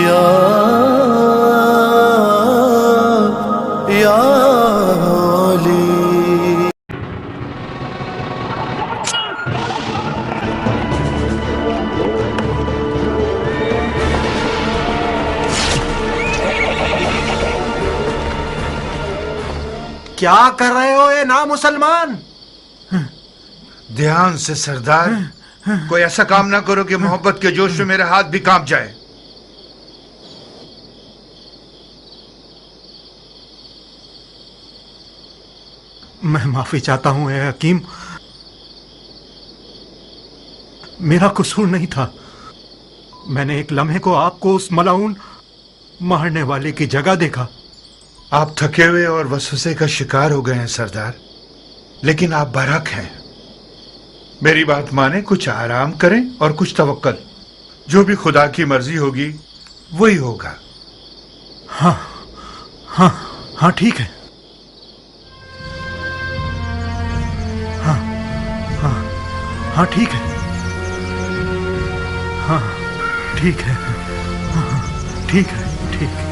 یا علی. کیا کر رہے ہو اے نامسلمان؟ دھیان سے سردار، کوئی ایسا کام نہ کرو کہ محبت کے جوش میں میرے ہاتھ بھی کانپ جائے. میں معافی چاہتا ہوں اے حکیم، میرا قصور نہیں تھا. میں نے ایک لمحے کو آپ کو اس ملعون مارنے والے کی جگہ دیکھا. آپ تھکے ہوئے اور وسوسے کا شکار ہو گئے ہیں سردار، لیکن آپ برحق ہیں. میری بات مانیں، کچھ آرام کریں اور کچھ توکل. جو بھی خدا کی مرضی ہوگی وہی ہوگا. ہاں ہاں ہاں ٹھیک ہے. ہاں ہاں ہاں ٹھیک ہے. ہاں ٹھیک ہے. ہاں ٹھیک ہے. ٹھیک ہے.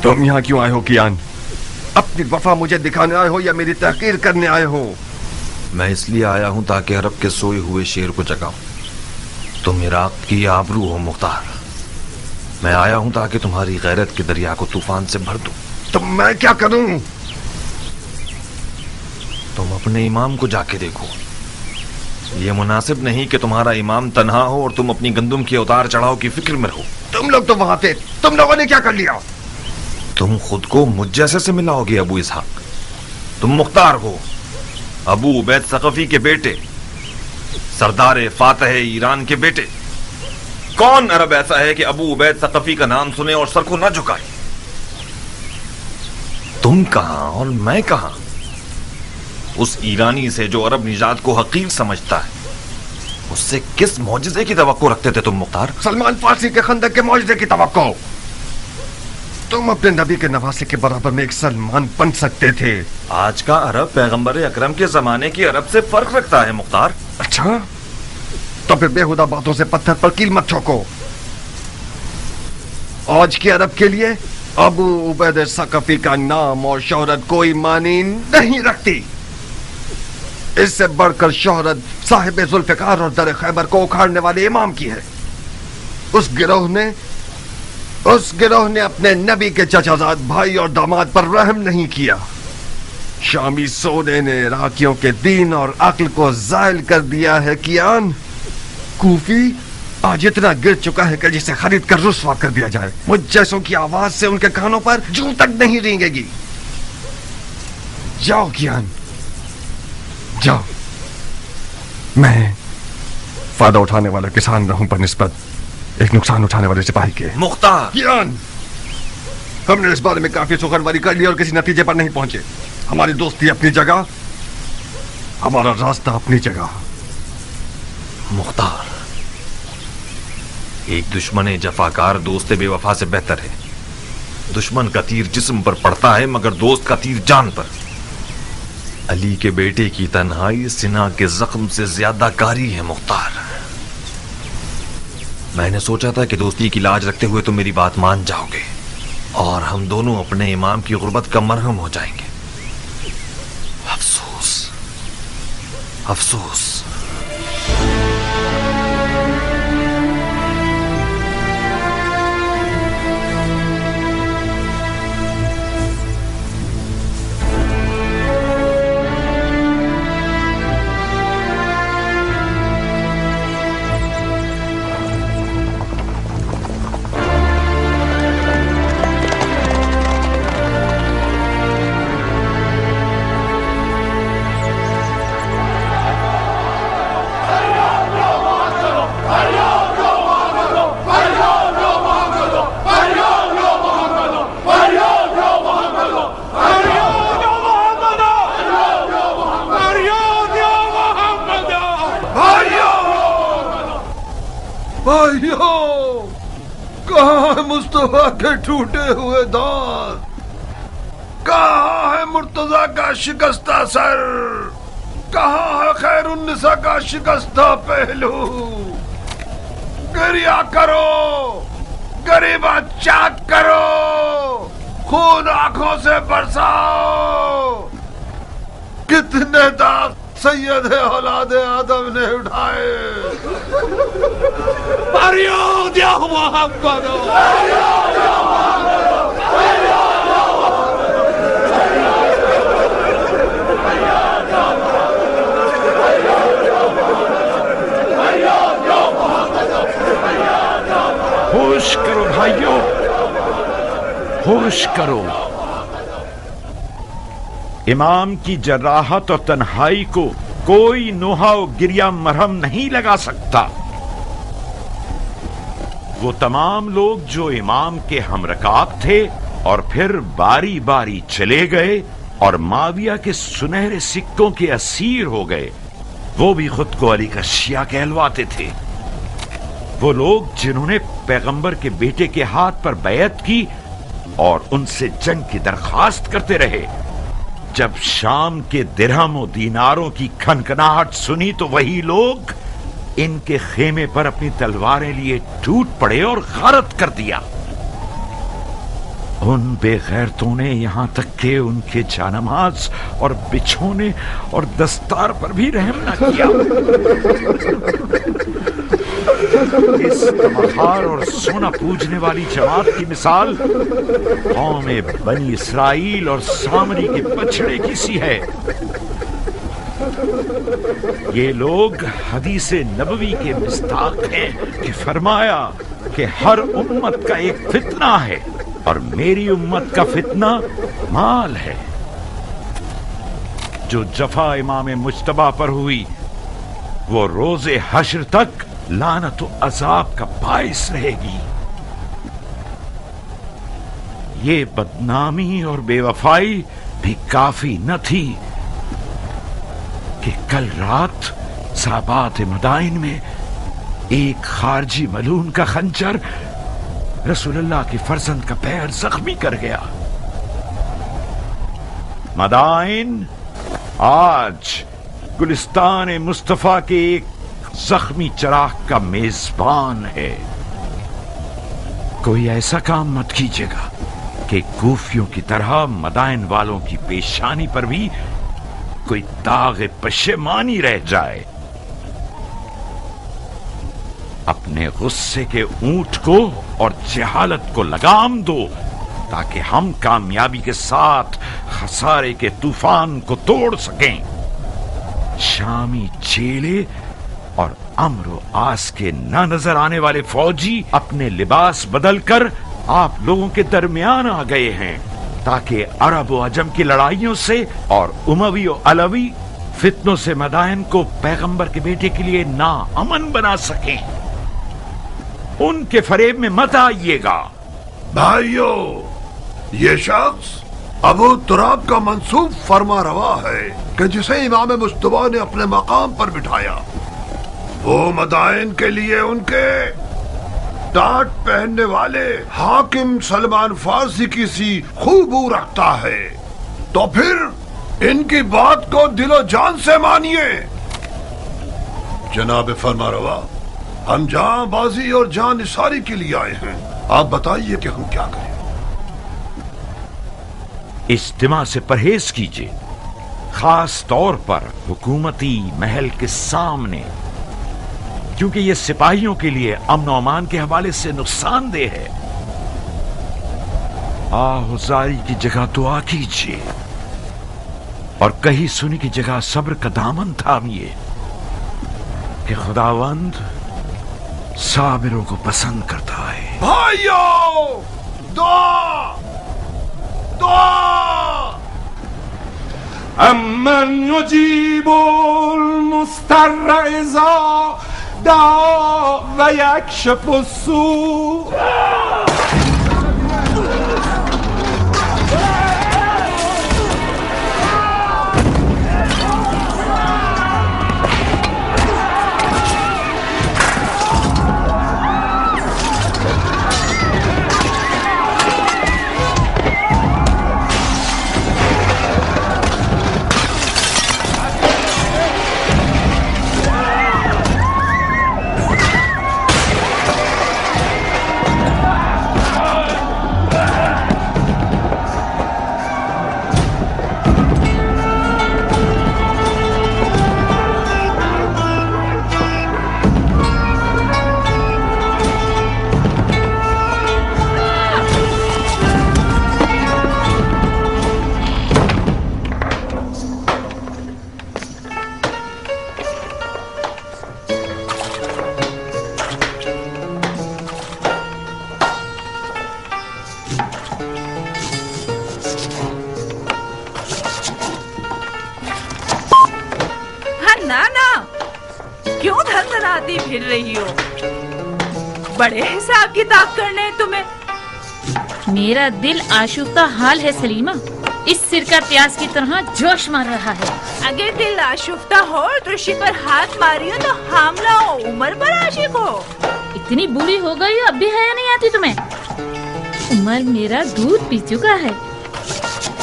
تم یہاں کیوں آئے ہو کیان؟ اپنی وفا مجھے دکھانے آئے ہو یا میری تحقیر کرنے آئے ہو؟ میں اس لیے آیا ہوں تاکہ عرب کے سوئے ہوئے شیر کو جگاؤں. تم عراق کی آبرو ہو مختار. میں آیا ہوں تاکہ تمہاری غیرت کے دریا کو طوفان سے بھر دوں. تو میں کیا کروں؟ تم اپنے امام کو جا کے دیکھو. یہ مناسب نہیں کہ تمہارا امام تنہا ہو اور تم اپنی گندم کے اتار چڑھاؤ کی فکر میں رہو. تم لوگ تو وہاں تھے، تم لوگوں نے کیا کر لیا؟ تم خود کو مجھ جیسے سے ملاؤ گے ابو اسحاق؟ تم مختار ہو، ابو عبید ثقفی کے بیٹے، سردار فاتح ایران کے بیٹے. کون عرب ایسا ہے کہ ابو عبید ثقفی کا نام سنے اور سر کو نہ جھکائے؟ تم کہاں اور میں کہاں؟ اس ایرانی سے جو عرب نژاد کو حقیر سمجھتا ہے، اس سے کس معجزے کی توقع رکھتے تھے تم مختار؟ سلمان فارسی کے خندق کے معجزے کی توقع. تم اپنے نبی کے نواسے کے برابر میں ایک سلمان بن سکتے تھے. آج کا عرب پیغمبر اکرم کے زمانے کے عرب سے فرق رکھتا ہے مختار. اچھا، تو پھر بےہودہ باتوں سے پتھر پر کیل مت ٹھوکو. آج کے عرب کے لیے ابو عبید ثقفی کا نام اور شہرت کوئی معنی نہیں رکھتی. اس سے بڑھ کر شہرت صاحب ذوالفقار اور در خیبر کو اکھاڑنے والے امام کی ہے. اس گروہ نے اپنے نبی کے چچا زاد بھائی اور داماد پر رحم نہیں کیا. شامی سونے نے عراقیوں کے دین اور عقل کو زائل کر دیا ہے کیان. کوفی آج اتنا گر چکا ہے کہ جسے خرید کر رسوا کر دیا جائے. مجھ جیسوں کی آواز سے ان کے کانوں پر جوں تک نہیں رینگے گی. جاؤ کیان، جاؤ. میں فائدہ اٹھانے والا کسان رہوں پر نسبت ایک نقصان اٹھانے والے سپاہی کے. مختار، کیان، ہم نے اس بارے میں کافی سخنوری کر لی اور کسی نتیجے پر نہیں پہنچے. ہماری دوستی اپنی جگہ، ہمارا راستہ اپنی جگہ. مختار، ایک دشمن جفاکار دوست بے وفا سے بہتر ہے. دشمن کا تیر جسم پر پڑتا ہے مگر دوست کا تیر جان پر. علی کے بیٹے کی تنہائی سینہ کے زخم سے زیادہ کاری ہے مختار. میں نے سوچا تھا کہ دوستی کی لاج رکھتے ہوئے تم میری بات مان جاؤ گے اور ہم دونوں اپنے امام کی غربت کا مرہم ہو جائیں گے. افسوس، افسوس. کہاں ہے مصطفیٰ کے ٹوٹے ہوئے دانت؟ کہاں ہے مرتضیٰ کا شکستہ سر؟ کہاں ہے خیر النساء کا شکستہ پہلو؟ گریہ کرو، غریبہ چاک کرو، خون آنکھوں سے برساؤ۔ کتنے داغ سید اولاد آدم نے اٹھائے۔ فریاد یا محمد، ہوش کرو بھائیو، ہوش کرو۔ امام کی جراحت اور تنہائی کو کوئی نوحہ و گریہ مرہم نہیں لگا سکتا۔ وہ تمام لوگ جو امام کے ہم رکاب تھے اور پھر باری باری چلے گئے اور معاویہ کے سنہرے سکوں کے اسیر ہو گئے، وہ بھی خود کو علی کا شیعہ کہلواتے تھے۔ وہ لوگ جنہوں نے پیغمبر کے بیٹے کے ہاتھ پر بیعت کی اور ان سے جنگ کی درخواست کرتے رہے، جب شام کے درہم و دیناروں کی کھنکھناہٹ سنی تو وہی لوگ ان کے خیمے پر اپنی تلواریں لیے ٹوٹ پڑے اور غارت کر دیا۔ ان بے غیرتوں نے یہاں تک کہ ان کے جانماز اور بچھونے اور دستار پر بھی رحم نہ کیا۔ اس تمہار اور سونا پوجنے والی جماعت کی مثال قوم بنی اسرائیل اور سامری کے بچڑے کی سی ہے۔ یہ لوگ حدیث نبوی کے مصداق ہیں کہ فرمایا کہ ہر امت کا ایک فتنہ ہے اور میری امت کا فتنہ مال ہے۔ جو جفا امام مجتبی پر ہوئی وہ روز حشر تک لعنت و عذاب کا باعث رہے گی۔ یہ بدنامی اور بے وفائی بھی کافی نہ تھی کہ کل رات صحابات مدائن میں ایک خارجی ملعون کا خنجر رسول اللہ کے فرزند کا پیر زخمی کر گیا۔ مدائن آج گلستان مصطفیٰ کے ایک زخمی چراغ کا میزبان ہے۔ کوئی ایسا کام مت کیجیے گا کہ کوفیوں کی طرح مدائن والوں کی پیشانی پر بھی کوئی داغ پشیمانی رہ جائے۔ اپنے غصے کے اونٹ کو اور جہالت کو لگام دو تاکہ ہم کامیابی کے ساتھ خسارے کے طوفان کو توڑ سکیں۔ شامی چیلے اور امر و آس کے نہ نظر آنے والے فوجی اپنے لباس بدل کر آپ لوگوں کے درمیان آ گئے ہیں تاکہ عرب و عجم کی لڑائیوں سے اور اموی و علوی فتنوں سے مدائن کو پیغمبر کے بیٹے کے لیے ناامن بنا سکیں۔ ان کے فریب میں مت آئیے گا۔ بھائیو، یہ شخص ابو تراب کا منسوب فرما روا ہے کہ جسے امام مجتبی نے اپنے مقام پر بٹھایا، وہ مدائن کے لیے ان کے ٹاٹ پہننے والے حاکم سلمان فارسی کی سی خوبو رکھتا ہے، تو پھر ان کی بات کو دل و جان سے مانیے۔ جناب فرما روا، ہم جاں بازی اور جان نثاری کے لیے آئے ہیں، آپ بتائیے کہ ہم کیا کریں۔ اجتماع سے پرہیز کیجیے، خاص طور پر حکومتی محل کے سامنے، کیونکہ یہ سپاہیوں کے لیے امن و امان کے حوالے سے نقصان دہ ہے۔ آہذاری کی جگہ دعا کیجیے اور کہیں سنی کی جگہ صبر کا دامن تھامیے کہ خداوند صابروں کو پسند کرتا ہے۔ بھائیو، دعا دعا۔ امن یجیب المضطر اذا دعا و یکشف السوء۔ लड़खड़ाती फिर रही हो? बड़े हिसाब किताब करने हैं तुम्हें। मेरा दिल आशुफ्ता हाल है सलीमा, इस सिर का प्याज की तरह जोश मार रहा है। अगर दिल आशुफ्ता हो और तुलसी पर हाथ मारी हो तो हमला हो, उमर पर आशिक हो। इतनी बुरी हो गई अब भी हया नहीं आती तुम्हें? उमर मेरा दूध पी चुका है,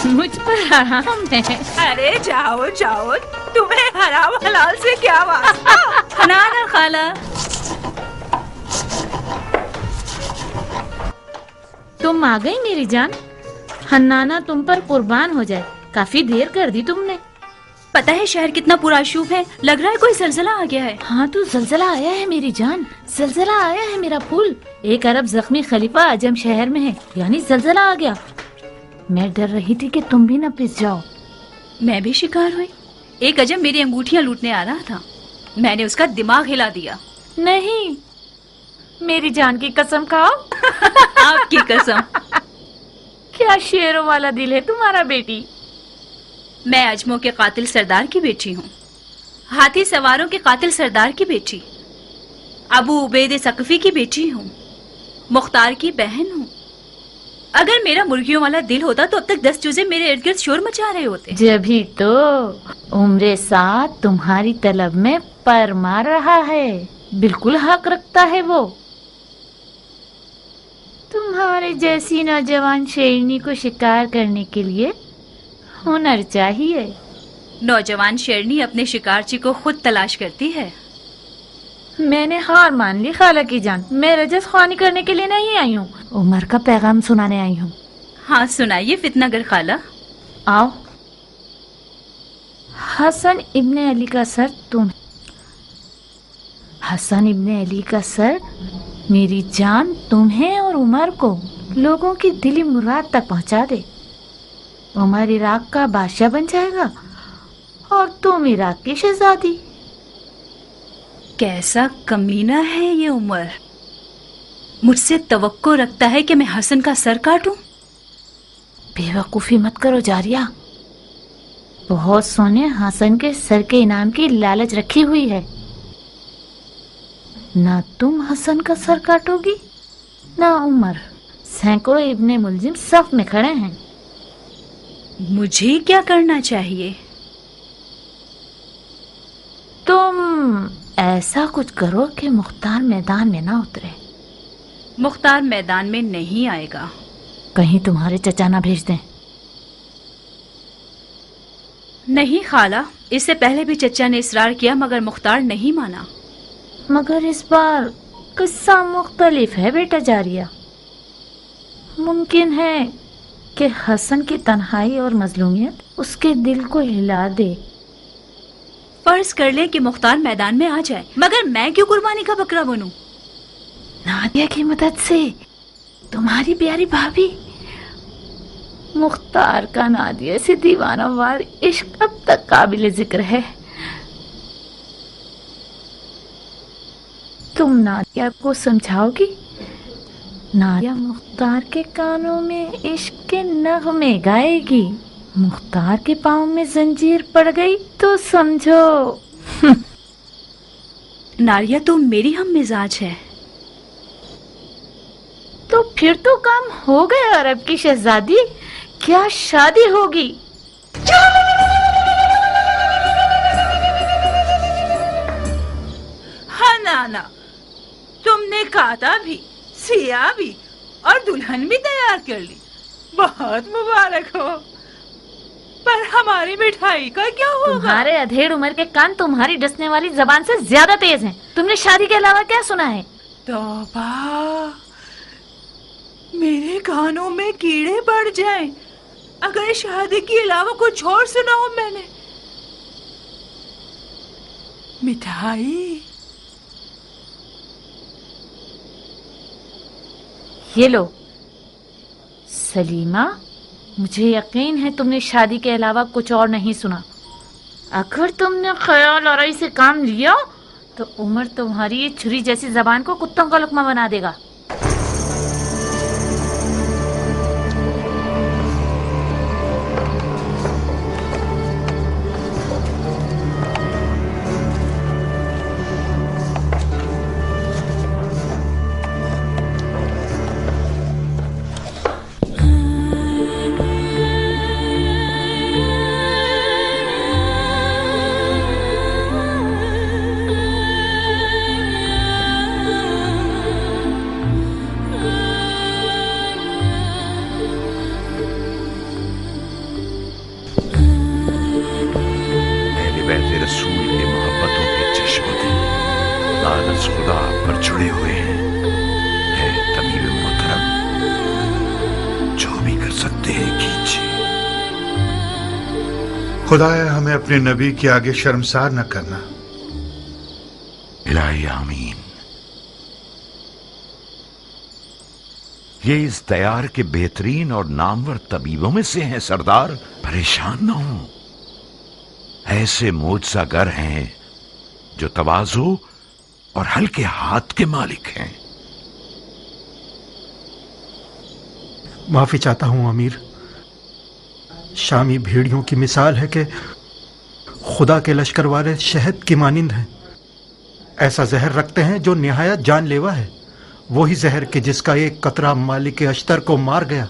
मुझ पर हराम है। अरे जाओ जाओ, तुम्हें हराम हलाल से क्या वास्ता। ना ना खाला, तुम आ गई मेरी जान। हन्नाना तुम पर कुर्बान हो जाए, काफी देर कर दी तुमने। पता है शहर कितना पुराशूब है, लग रहा है कोई जलजला आ गया है। हाँ तो जलजला आया है मेरी जान, जलजला आया है मेरा फूल। एक अरब जख्मी खलीफा अजम शहर में है, यानी जलजला आ गया। मैं डर रही थी कि तुम भी न पिस जाओ। मैं भी शिकार हुई। एक अजम मेरी अंगूठियां लूटने आ रहा था, मैंने उसका दिमाग हिला दिया। नहीं, मेरी जान की कसम खाओ। आपकी कसम। क्या शेरों वाला दिल है तुम्हारा बेटी। मैं अजमों के कातिल सरदार की बेटी हूँ, हाथी सवारों के कातिल सरदार की बेटी, अबू उबैद सकफी की बेटी हूँ, मुख्तार की बहन हूँ। अगर मेरा मुर्गियों वाला दिल होता तो अब तक 10 चूजे मेरे इर्द गिर्द शोर मचा रहे होते। जभी तो उम्र साथ तुम्हारी तलब में पर मार रहा है, बिल्कुल हक रखता है वो। तुम्हारे जैसी नौजवान शेरनी को शिकार करने के लिए हुनर चाहिए। नौजवान शेरनी अपने शिकारची को खुद तलाश करती है। मैंने हार मान ली खाला की जान, मैं रजस ख्वानी करने के लिए नहीं आई हूँ, उमर का पैगाम सुनाने आई हूँ। हाँ सुनाइए फितनागर खाला। आओ। हसन इब्ने अली का सर तुम। हसन इब्ने अली का सर मेरी जान तुम्हें और उमर को लोगों की दिली मुराद तक पहुंचा दे। उमर इराक का बादशाह बन जाएगा और तुम इराक की शहजादी। कैसा कमीना है ये उमर, मुझसे तवक्को रखता है कि मैं हसन का सर काटूं। बेवकूफी मत करो जारिया, बहुत सोने हसन के सर के इनाम की लालच रखी हुई है। ना तुम हसन का सर काटोगी ना उमर। सैकड़ों इब्ने मुलजिम सफ में खड़े हैं। मुझे क्या करना चाहिए? तुम ऐसा कुछ करो कि मुख्तार मैदान में ना उतरे। मुख्तार मैदान में नहीं आएगा। कहीं तुम्हारे चचा ना भेज दें। नहीं खाला, इससे पहले भी चचा ने इसरार किया मगर मुख्तार नहीं माना। मगर इस बार किस्सा मुख्तलिफ है बेटा जारिया। मुमकिन है कि हसन की तन्हाई और मजलूमियत उसके दिल को हिला दे। फर्ज कर लें कि मुख्तार मैदान में आ जाए, मगर मैं क्यों कुर्बानी का बकरा बनूं? नादिया की मदद से तुम्हारी प्यारी भाभी। मुख्तार का नादिया से दीवानावार इश्क अब तक काबिल जिक्र है। तुम नादिया को समझाओगी? नादिया मुख्तार के कानों में इश्क के नगमे गाएगी। मुख्तार के पाँव में जंजीर पड़ गई तो समझो। नारिया तो मेरी हम मिजाज है। तो फिर तो काम हो गया अरब की शहजादी, क्या शादी होगी। हाँ नाना, तुमने काता भी, सिया भी और दुल्हन भी तैयार कर ली। बहुत मुबारक हो। पर हमारी मिठाई का क्या होगा? तुम्हारे अधेड़ उम्र के कान तुम्हारी डसने वाली जबान से ज्यादा तेज हैं। तुमने शादी के अलावा क्या सुना है? तौबा, मेरे कानों में कीड़े पड़ जाएं अगर शादी के अलावा कुछ और सुना हो मैंने। मिठाई ये लो सलीमा, मुझे यकीन है तुमने शादी के अलावा कुछ और नहीं सुना। अगर तुमने ख्याल और से काम लिया तो उमर तुम्हारी ये छुरी जैसी जबान को कुत्तों का लुकमा बना देगा। खुदाया हमें अपने नबी के आगे शर्मसार न करना। इलाही आमीन। ये इस दयार के बेहतरीन और नामवर तबीबों में से हैं सरदार, परेशान न हो। ऐसे मोजज़ागर हैं जो तवाज़ु और हल्के हाथ के मालिक हैं। माफी चाहता हूं अमीर। शामी भेड़ियों की मिसाल है कि खुदा के लश्कर वाले शहद की मानिंद हैं। ऐसा जहर रखते हैं जो निहायत जानलेवा है, वही जहर के जिसका एक कतरा मालिक अश्तर को मार गया।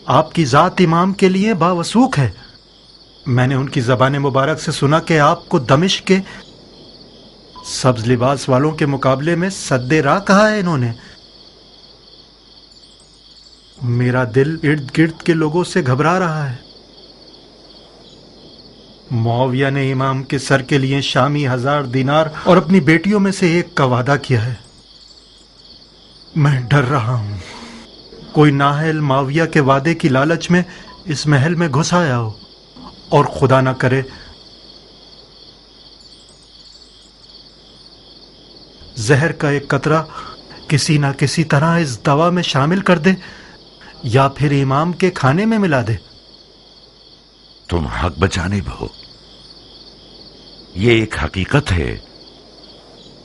आपकी जात इमाम के लिए बावसूख है। मैंने उनकी ज़बान मुबारक से सुना कि आपको दमिश्क के सब्ज लिबास वालों के मुकाबले में सद्दे राह कहा है इन्होंने। मेरा दिल इर्द गिर्द के लोगों से घबरा रहा है। मुआविया ने इमाम के सर के लिए शामी 1000 दिनार और अपनी बेटियों में से एक का वादा किया है। मैं डर रहा हूं कोई नाहल मुआविया के वादे की लालच में इस महल में घुस आया हो और खुदा ना करे जहर का एक कतरा किसी ना किसी तरह इस दवा में शामिल कर दे या फिर इमाम के खाने में मिला दे। तुम हक बजानिब हो। ये एक हकीकत है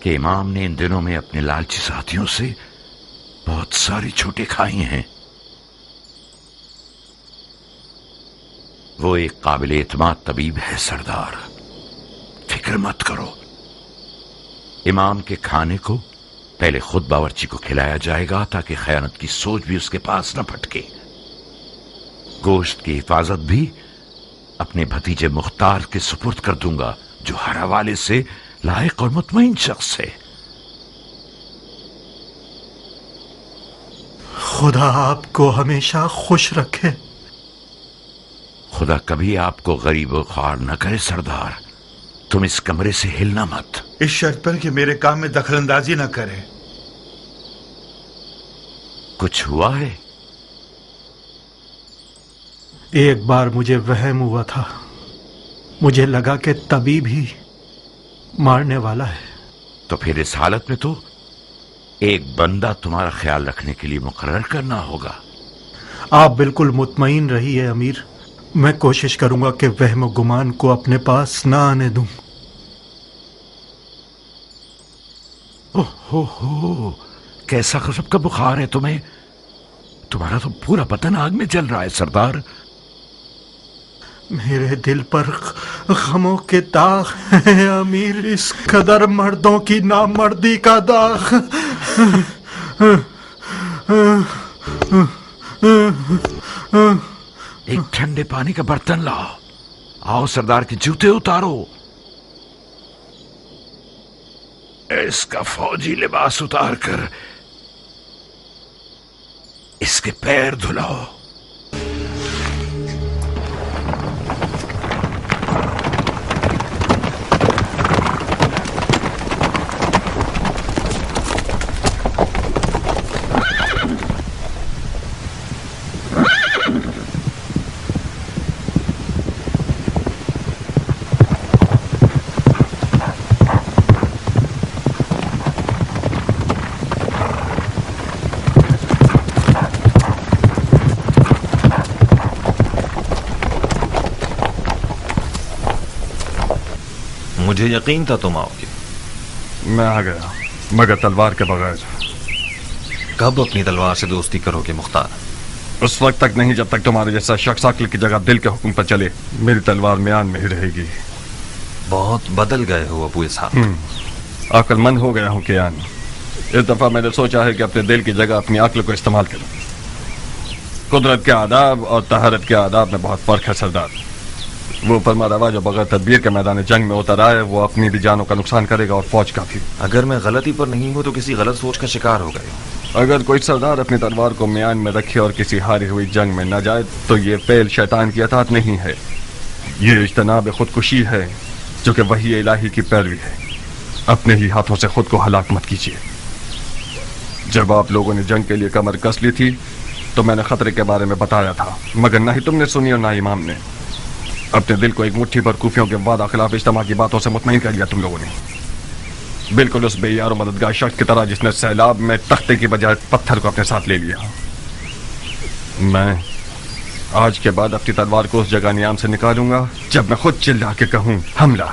कि इमाम ने इन दिनों में अपने लालची साथियों से बहुत सारी छूटें खाई हैं। वो एक काबिल एतमाद तबीब है सरदार, फिक्र मत करो। इमाम के खाने को पहले खुद बावर्ची को खिलाया जाएगा ताकि खयानत की सोच भी उसके पास न फटके। गोश्त की हिफाजत भी अपने भतीजे मुख्तार के सुपुर्द कर दूंगा, जो हर हवाले से लायक और मुतमईन शख्स है। खुदा आपको हमेशा खुश रखे। खुदा कभी आपको गरीब और ख्वार न करे सरदार। तुम इस कमरे से हिलना मत। इस शर्त पर कि मेरे काम में दखलंदाजी न करे। कुछ हुआ है? एक बार मुझे वहम हुआ था। मुझे लगा कि तबीब ही मारने वाला है। तो फिर इस हालत में तो एक बंदा तुम्हारा ख्याल रखने के लिए मुकर्रर करना होगा। आप बिल्कुल मुतमईन रहिए अमीर। मैं कोशिश करूंगा कि वहम और गुमान को अपने पास ना आने दूं। ओहो, कैसा गजब का बुखार है तुम्हें। तुम्हारा तो पूरा बदन आग में जल रहा है सरदार। मेरे दिल पर गमों के दाग हैं अमीर, इस कदर मर्दों की नामर्दी का दाग। एक ठंडे पानी का बर्तन लाओ। आओ सरदार के जूते उतारो। इसका फौजी लिबास उतार कर इसके पैर धुलाओ। मुझे यकीन था तुम आओगे। मैं आ गया, मगर तलवार के बगैर। कब अपनी तलवार से दोस्ती करोगे मुख्तार? उस वक्त तक नहीं जब तक तुम्हारे जैसा शख्स अक्ल की जगह दिल के हुक्म पर चले। मेरी तलवार म्यान में ही रहेगी। बहुत बदल गए हो अबू इसहाक। अक्लमंद हो गया हूँ कियान। इस दफा मैंने सोचा है कि अपने दिल की जगह अपनी अक्ल को इस्तेमाल करूँ। कुदरत के आदाब और तहारत के आदाब में बहुत फर्क है सरदार। वो फरमारवा जो बगैर तदबीर के मैदान जंग में उतर आए वो अपनी भी जानों का नुकसान करेगा और फौज का भी। अगर मैं गलती पर नहीं हूं तो किसी गलत सोच का शिकार हो गए। अगर कोई सरदार अपनी तलवार को म्यान में रखे और किसी हारी हुई जंग में न जाए तो ये फेल शैतान की अतात नहीं है, ये इज्तनाब खुदकुशी है जो कि वही इलाही की पैरवी है। अपने ही हाथों से खुद को हलाक मत कीजिए। जब आप लोगों ने जंग के लिए कमर कस ली थी तो मैंने खतरे के बारे में बताया था, मगर ना ही तुमने सुनी और ना इमाम ने। अपने दिल को एक मुट्ठी पर कूफियों के वादा खिलाफ इज्तिमा की बातों से मुतमईन कर लिया तुम लोगों ने, बिल्कुल उस बेयार और मददगार शख्स की तरह जिसने सैलाब में तख्ते की बजाय पत्थर को अपने साथ ले लिया। मैं आज के बाद अपनी तलवार को उस जगह नियाम से निकालूंगा जब मैं खुद चिल्ला के कहूं हमला।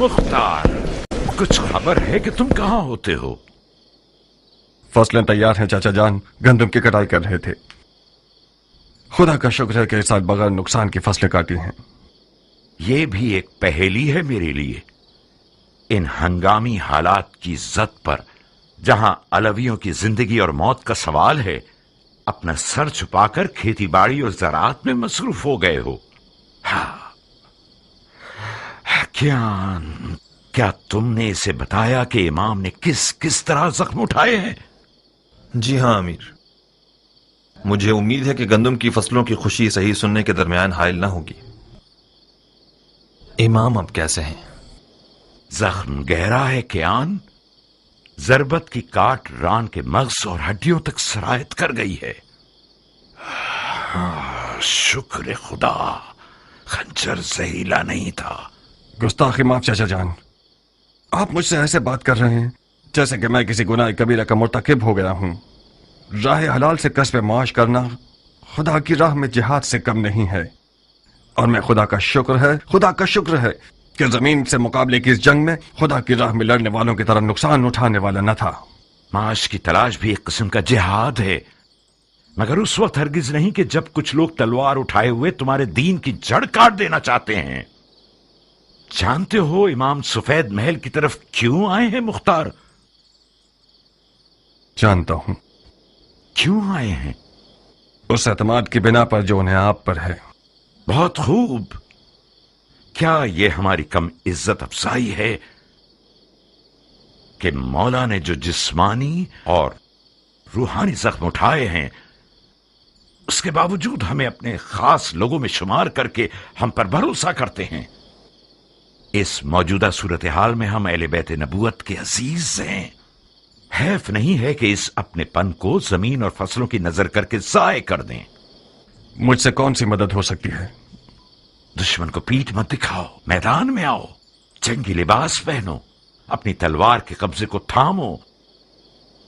मुख्तार, कुछ खबर है कि तुम कहाँ होते हो? फसलें तैयार हैं चाचा जान, गंदम की कटाई कर रहे थे। खुदा का शुक्र है कि इस साल बगैर नुकसान की फसलें काटी हैं। ये भी एक पहेली है मेरे लिए। इन हंगामी हालात की इज्जत पर, जहां अलवियों की जिंदगी और मौत का सवाल है, अपना सर छुपाकर खेती बाड़ी और ज़राअत में मसरूफ हो गए हो। हाँ, क्या तुमने इसे बताया कि इमाम ने किस किस तरह जख्म उठाए हैं? जी हाँ अमीर, मुझे उम्मीद है कि गंदम की फसलों की खुशी सही सुनने के दरमियान हायल ना होगी। इमाम अब कैसे हैं? जख्म गहरा है कियान। जरबत की काट रान के मग़ज़ और हड्डियों तक सरायत कर गई है। शुक्र खुदा, खंजर जहरीला नहीं था। गुस्ताखी माफ चाचा जान, आप मुझसे ऐसे बात कर रहे हैं जैसे कि मैं किसी गुनाह कबीरा का मुर्तकिब हो गया हूं। राह हलाल से कसब माश करना खुदा की राह में जिहाद से कम नहीं है, और मैं खुदा का शुक्र है कि जमीन से मुकाबले की इस जंग में खुदा की राह में लड़ने वालों की तरह नुकसान उठाने वाला न था। माश की तलाश भी एक किस्म का जिहाद है, मगर उस वक्त हरगिज नहीं कि जब कुछ लोग तलवार उठाए हुए तुम्हारे दीन की जड़ काट देना चाहते हैं। जानते हो इमाम सफेद महल की तरफ क्यों आए हैं मुख्तार? जानता हूं। क्यों आए हैं? उस एतमाद की बिना पर जो उन्हें आप पर है। बहुत खूब। क्या यह हमारी कम इज्जत अफजाई है कि मौला ने जो जिस्मानी और रूहानी जख्म उठाए हैं, उसके बावजूद हमें अपने खास लोगों में शुमार करके हम पर भरोसा करते हैं। इस मौजूदा सूरत हाल में हम अहले बैत नबूवत के अजीज हैं। हैफ नहीं है कि इस अपने पन को जमीन और फसलों की नजर करके जाय कर दें। मुझसे कौन सी मदद हो सकती है? दुश्मन को पीठ मत दिखाओ, मैदान में आओ, जंगी लिबास पहनो, अपनी तलवार के कब्जे को थामो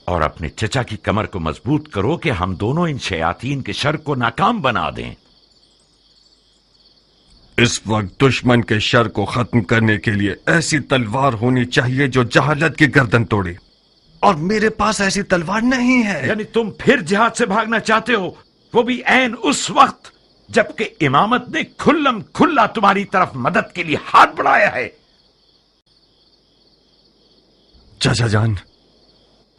और अपने चचा की कमर को मजबूत करो कि हम दोनों इन शयातीन के शर को नाकाम बना दें। इस वक्त दुश्मन के शर को खत्म करने के लिए ऐसी तलवार होनी चाहिए जो जहालत की गर्दन तोड़े, और मेरे पास ऐसी तलवार नहीं है। यानी तुम फिर जिहाद से भागना चाहते हो, वो भी ऐन उस वक्त जबकि इमामत ने खुल्लम खुल्ला तुम्हारी तरफ मदद के लिए हाथ बढ़ाया है। चाचा जान,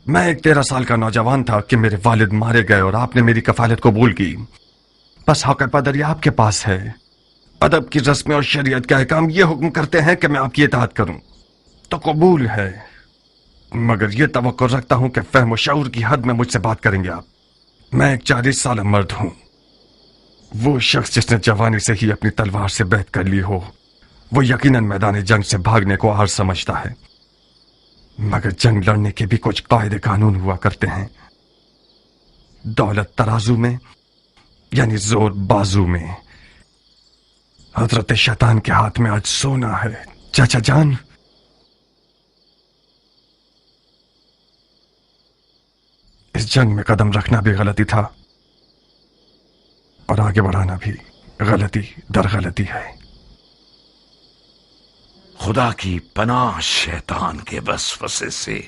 मैं एक 13 साल का नौजवान था कि मेरे वालिद मारे गए और आपने मेरी कफालत कबूल की। बस हक पदर आपके पास है। अदब की रस्में और शरीयत के अहकाम ये हुक्म करते हैं कि मैं आपकी इताअत करूं, तो कबूल है, मगर ये तवक्को रखता हूं कि फहम शऊर की हद में मुझसे बात करेंगे आप। मैं एक 40 साल मर्द हूं। वो शख्स जिसने जवानी से ही अपनी तलवार से बैत कर ली हो, वो यकीनन मैदान जंग से भागने को आर समझता है, मगर जंग लड़ने के भी कुछ कायदे कानून हुआ करते हैं। दौलत तराजू में यानी जोर बाजू में। हजरत शैतान के हाथ में आज सोना है चाचा जान। इस जंग में कदम रखना भी गलती था और आगे बढ़ाना भी गलती दर गलती है। خدا کی پناہ شیطان کے وسوسے سے۔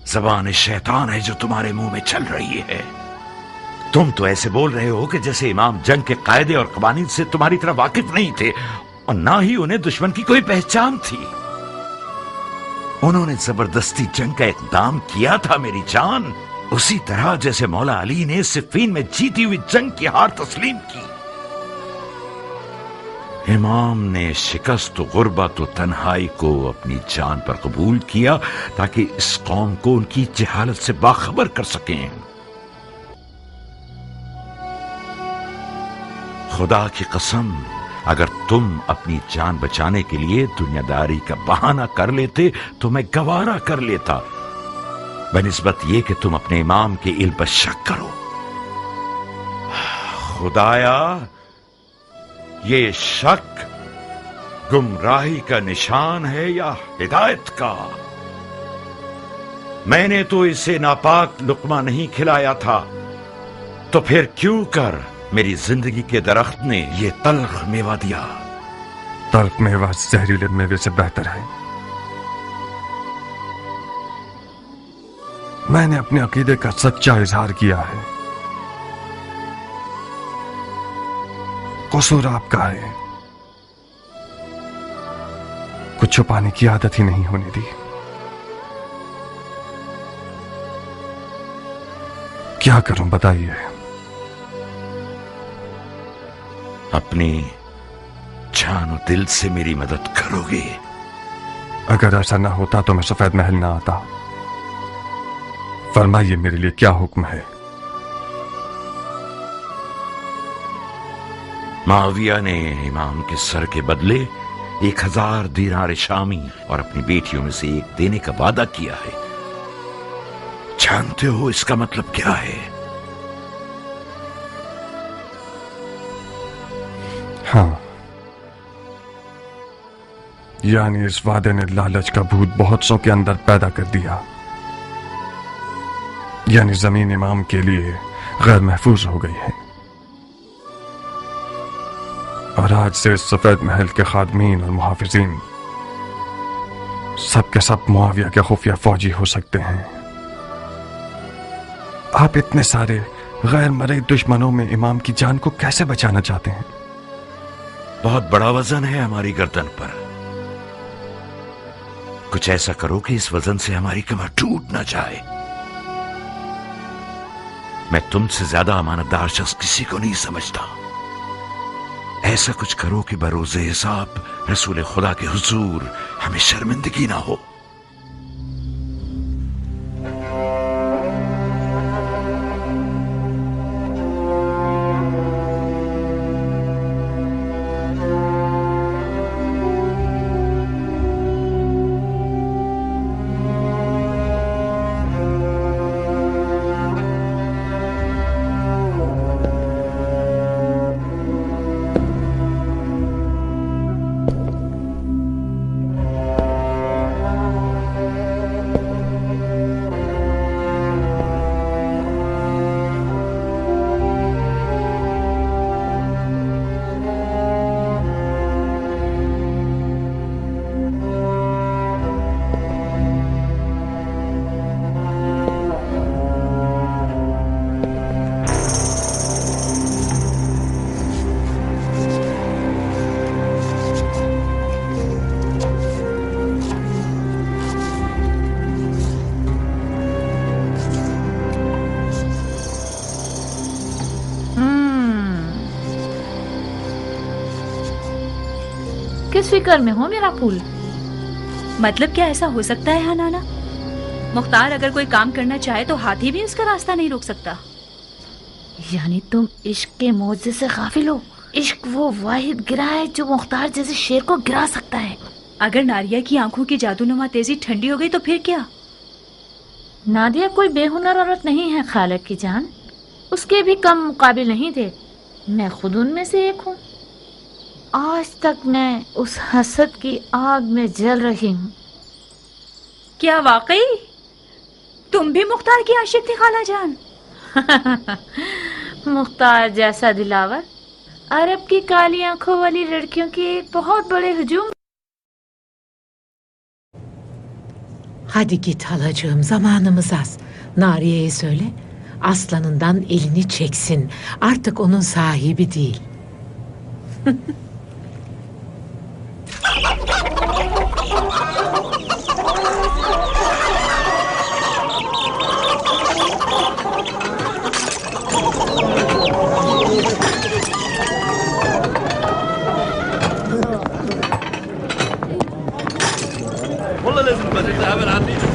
زبان شیطان ہے جو تمہارے منہ میں چل رہی ہے۔ تم تو ایسے بول رہے ہو کہ جیسے امام جنگ کے قاعدے اور قوانین سے تمہاری طرح واقف نہیں تھے، اور نہ ہی انہیں دشمن کی کوئی پہچان تھی۔ انہوں نے زبردستی جنگ کا اقدام کیا تھا میری جان، اسی طرح جیسے مولا علی نے صفین میں جیتی ہوئی جنگ کی ہار تسلیم کی۔ امام نے شکست و غربت و تنہائی کو اپنی جان پر قبول کیا تاکہ اس قوم کو ان کی جہالت سے باخبر کر سکیں۔ خدا کی قسم، اگر تم اپنی جان بچانے کے لیے دنیا داری کا بہانہ کر لیتے تو میں گوارا کر لیتا، بنسبت یہ کہ تم اپنے امام کے علم پر شک کرو۔ خدایا، یہ شک گمراہی کا نشان ہے یا ہدایت کا؟ میں نے تو اسے ناپاک لقمہ نہیں کھلایا تھا، تو پھر کیوں کر میری زندگی کے درخت نے یہ تلخ میوہ دیا؟ تلخ میوہ زہریلے میوے سے بہتر ہے۔ میں نے اپنے عقیدے کا سچا اظہار کیا ہے، قصور آپ کا ہے، کچھ چھپانے کی عادت ہی نہیں ہونے دی۔ کیا کروں بتائیے؟ اپنی جان و دل سے میری مدد کرو گے؟ اگر ایسا نہ ہوتا تو میں سفید محل نہ آتا۔ فرمائیے میرے لیے کیا حکم ہے؟ معاویہ نے امام کے سر کے بدلے 1000 دینار شامی اور اپنی بیٹیوں میں سے ایک دینے کا وعدہ کیا ہے۔ جانتے ہو اس کا مطلب کیا ہے؟ ہاں، یعنی اس وعدے نے لالچ کا بھوت بہت سو کے اندر پیدا کر دیا، یعنی زمین امام کے لیے غیر محفوظ ہو گئی ہے، اور آج سے اس سفید محل کے خادمین اور محافظین سب کے سب معاویہ کے خفیہ فوجی ہو سکتے ہیں۔ آپ اتنے سارے غیر مرئی دشمنوں میں امام کی جان کو کیسے بچانا چاہتے ہیں؟ بہت بڑا وزن ہے ہماری گردن پر، کچھ ایسا کرو کہ اس وزن سے ہماری کمر ٹوٹ نہ جائے۔ میں تم سے زیادہ امانتدار شخص کسی کو نہیں سمجھتا۔ ایسا کچھ کرو کہ بروز حساب رسول خدا کے حضور ہمیں شرمندگی نہ ہو۔ کس فکر میں ہو میرا پھول؟ مطلب کیا ایسا ہو سکتا ہے حنانا؟ مختار اگر کوئی کام کرنا چاہے تو ہاتھی بھی اس کا راستہ نہیں روک سکتا۔ یعنی تم عشق کے معجزے سے غافل ہو؟ عشق وہ واحد گرہ ہے جو مختار جیسے شیر کو گرا سکتا ہے۔ اگر نادیہ کی آنکھوں کی جادو نما تیزی ٹھنڈی ہو گئی تو پھر کیا؟ نادیہ کوئی بے ہنر عورت نہیں ہے خالق کی جان، اس کے بھی کم مقابل نہیں تھے، میں خود ان میں سے ایک ہوں۔ آج تک میں اس حسد کی آگ میں جل رہی ہوں۔ کیا واقعی تم بھی مختار کی عاشق تھی خالہ جان؟ مختار جیسا دلاور عرب کی کالی آنکھوں والی لڑکیوں کی ایک بہت بڑے ہجوم Hadi git halacığım, zamanımız az. Nariye'ye söyle, aslanından elini çeksin. Artık onun sahibi değil. والله لازم تذهب عني.